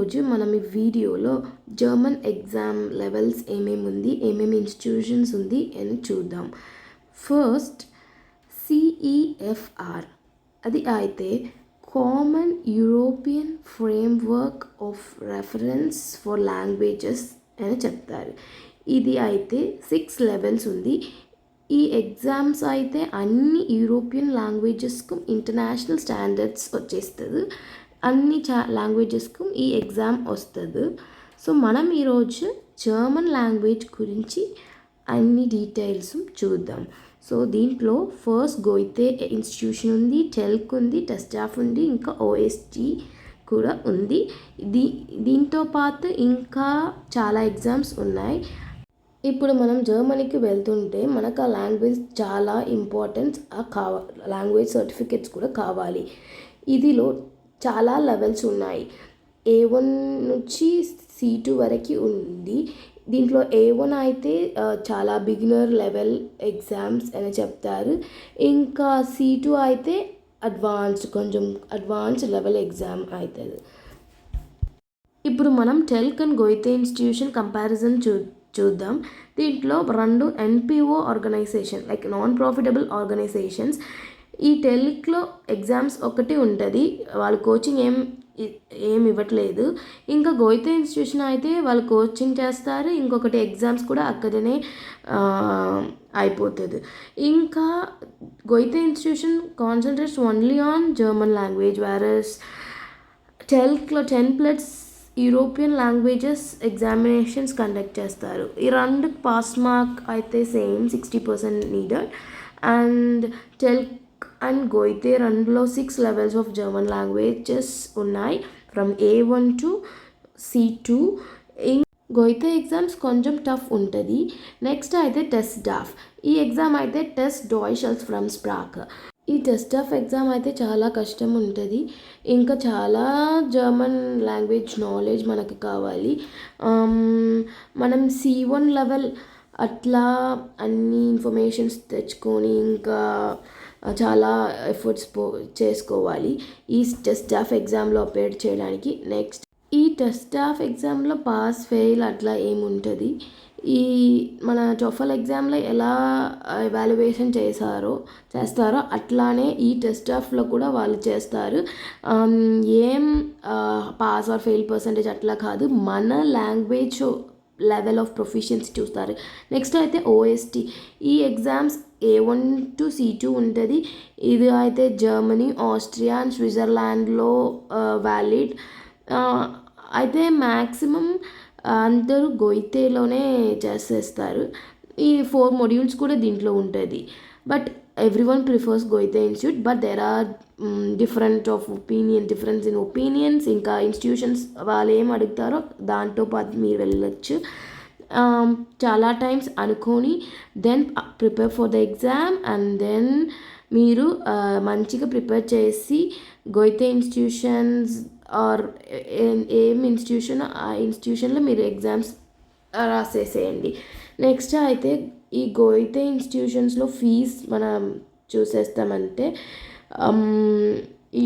ఈరోజు మనం ఈ వీడియోలో జర్మన్ ఎగ్జామ్ లెవెల్స్ ఏమేమి ఇన్స్టిట్యూషన్స్ ఉంది అని చూద్దాం. ఫస్ట్ CEFR, అది అయితే common European framework of reference for languages అని చెప్తారు. ఇది అయితే 6 లెవెల్స్ ఉంది. ఈ ఎగ్జామ్స్ అయితే అన్ని యూరోపియన్ లాంగ్వేజెస్కు ఇంటర్నేషనల్ స్టాండర్డ్స్ వచ్చేస్తుంది. అన్ని లాంగ్వేజెస్కు ఈ ఎగ్జామ్ వస్తుంది. సో మనం ఈరోజు జర్మన్ లాంగ్వేజ్ గురించి అన్ని డీటెయిల్స్ చూద్దాం. సో దీంట్లో ఫస్ట్ గోయితే ఇన్స్టిట్యూషన్ ఉంది, టెల్క్ ఉంది, టెస్టాఫ్ ఉంది, ఇంకా OST కూడా ఉంది. దీంతో పాటు ఇంకా చాలా ఎగ్జామ్స్ ఉన్నాయి. ఇప్పుడు మనం జర్మనీకి వెళ్తుంటే మనకు ఆ లాంగ్వేజ్ చాలా ఇంపార్టెన్స్ లాంగ్వేజ్ సర్టిఫికెట్స్ కూడా కావాలి. ఇదిలో చాలా లెవెల్స్ ఉన్నాయి. A1 నుంచి C2 వరకు ఉంది. దీంట్లో A1 అయితే చాలా బిగినర్ లెవెల్ ఎగ్జామ్స్ అని చెప్తారు. ఇంకా C2 అయితే కొంచెం అడ్వాన్స్డ్ లెవెల్ ఎగ్జామ్ అవుతుంది. ఇప్పుడు మనం telc and Goethe institution comparison చూద్దాం. దీంట్లో 2 NPO organization like non profitable organizations. ఈ టెల్క్లో ఎగ్జామ్స్ ఒకటి ఉంటుంది, వాళ్ళు కోచింగ్ ఏం ఇవ్వట్లేదు. ఇంకా గోయితే ఇన్స్టిట్యూషన్ అయితే వాళ్ళు కోచింగ్ చేస్తారు, ఇంకొకటి ఎగ్జామ్స్ కూడా అక్కడనే అయిపోతుంది. ఇంకా Goethe institution concentrates only on German language, whereas టెల్క్లో 10+ యూరోపియన్ లాంగ్వేజెస్ ఎగ్జామినేషన్స్ కండక్ట్ చేస్తారు. ఈ 2 పాస్ మార్క్ అయితే same 60% needed. And telc and Goethe 2లో 6 లెవెల్స్ ఆఫ్ జర్మన్ లాంగ్వేజెస్ ఉన్నాయి, from A1 to C2. Goethe exams కొంచెం టఫ్ ఉంటుంది. Next అయితే TestDaF. ఈ ఎగ్జామ్ అయితే టెస్ట్ డాయిషల్స్ ఫ్రమ్ స్ప్రాక్. ఈ టెస్టాఫ్ ఎగ్జామ్ అయితే చాలా కష్టం ఉంటుంది. ఇంకా చాలా జర్మన్ లాంగ్వేజ్ నాలెడ్జ్ మనకు కావాలి. మనం C1 లెవెల్ అట్లా అన్ని ఇన్ఫర్మేషన్స్ తెచ్చుకొని ఇంకా చాలా ఎఫర్ట్స్ చేసుకోవాలి ఈ టెస్టాఫ్ ఎగ్జామ్లో అపేర్ చేయడానికి. నెక్స్ట్ ఈ టెస్టాఫ్ ఎగ్జామ్లో పాస్ ఫెయిల్ అట్లా ఏముంటుంది. ఈ మన టోఫెల్ ఎగ్జామ్లో ఎలా ఎవాల్యుయేషన్ చేస్తారో అట్లానే ఈ టెస్టాఫ్లో కూడా వాళ్ళు చేస్తారు. ఏం పాస్ ఆర్ ఫెయిల్ పర్సంటేజ్ అట్లా కాదు, మన లాంగ్వేజ్ లెవెల్ ఆఫ్ ప్రొఫిషియన్సీ చూస్తారు. నెక్స్ట్ అయితే OST. ఈ ఎగ్జామ్స్ A1 to C2 ఉంటుంది. ఇది అయితే జర్మనీ, ఆస్ట్రియా అండ్ స్విట్జర్లాండ్లో వ్యాలిడ్. అయితే మ్యాక్సిమం అందరూ గోయితేలోనే చేసేస్తారు. ఈ 4 modules కూడా దీంట్లో ఉంటుంది. But everyone prefers Goethe institute, but there are difference in opinions. ఇంకా ఇన్స్టిట్యూషన్స్ వాళ్ళు ఏం అడుగుతారో దాంతో పాటు మీరు వెళ్ళచ్చు. చాలా టైమ్స్ అనుకొని then prepare for the exam and then మీరు మంచిగా ప్రిపేర్ చేసి గోయితే ఇన్స్టిట్యూషన్స్ ఆర్ ఏం ఇన్స్టిట్యూషన్ ఆ ఇన్స్టిట్యూషన్లో మీరు ఎగ్జామ్స్ రాసేసేయండి. నెక్స్ట్ అయితే ఈ గోయితే ఇన్స్టిట్యూషన్స్లో ఫీజ్ మనం చూసేస్తామంటే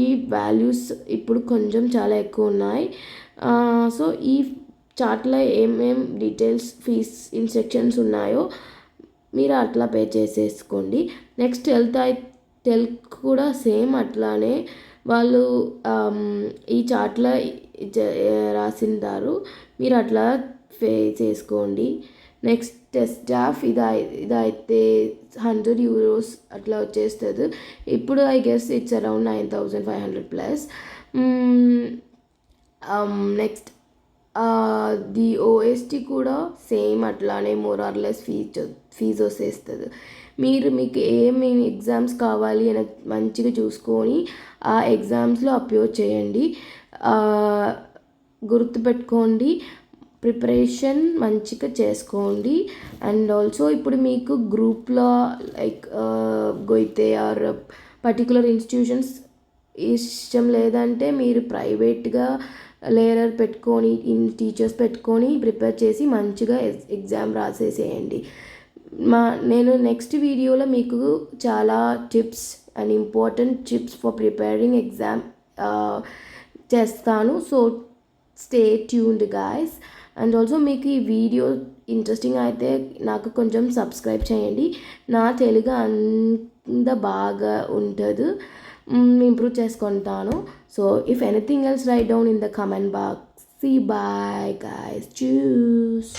ఈ వాల్యూస్ ఇప్పుడు కొంచెం చాలా ఎక్కువ ఉన్నాయి. సో ఈ చార్ట్లో ఏమేం డీటెయిల్స్ ఫీజ్ ఇన్స్ట్రక్షన్స్ ఉన్నాయో మీరు అట్లా పే చేసేసుకోండి. నెక్స్ట్ టెల్క్ కూడా సేమ్ అట్లానే వాళ్ళు ఈ చార్ట్లో రాసింటారు, మీరు అట్లా పే చేసుకోండి. నెక్స్ట్ టెస్టాఫ్ ఇదైతే €100 అట్లా వచ్చేస్తుంది. ఇప్పుడు I guess it's around 9,500+. Next the OST కూడా సేమ్ అట్లానే మోర్ ఆర్ లెస్ ఫీజు వచ్చేస్తుంది. మీకు ఏమి ఎగ్జామ్స్ కావాలి అని మంచిగా చూసుకొని ఆ ఎగ్జామ్స్లో అప్లోడ్ చేయండి. గుర్తుపెట్టుకోండి, ప్రిపరేషన్ మంచిగా చేసుకోండి. అండ్ ఆల్సో ఇప్పుడు మీకు గ్రూప్లో లైక్ గోయితే ఆర్ పర్టికులర్ ఇన్స్టిట్యూషన్స్ ఇష్టం లేదంటే మీరు ప్రైవేట్గా లేయర్ పెట్టుకొని టీచర్స్ పెట్టుకొని ప్రిపేర్ చేసి మంచిగా ఎగ్జామ్ రాసేసేయండి. నేను నెక్స్ట్ వీడియోలో మీకు చాలా tips and important tips for preparing exam చేస్తాను. So stay tuned guys. And also మీకు ఈ వీడియో ఇంట్రెస్టింగ్ అయితే నాకు కొంచెం సబ్స్క్రైబ్ చేయండి. నా తెలుగు అంత బాగా ఉంటుంది, ఇంప్రూవ్ చేసుకుంటాను. So if anything else write down in the comment box. See bye guys, choose.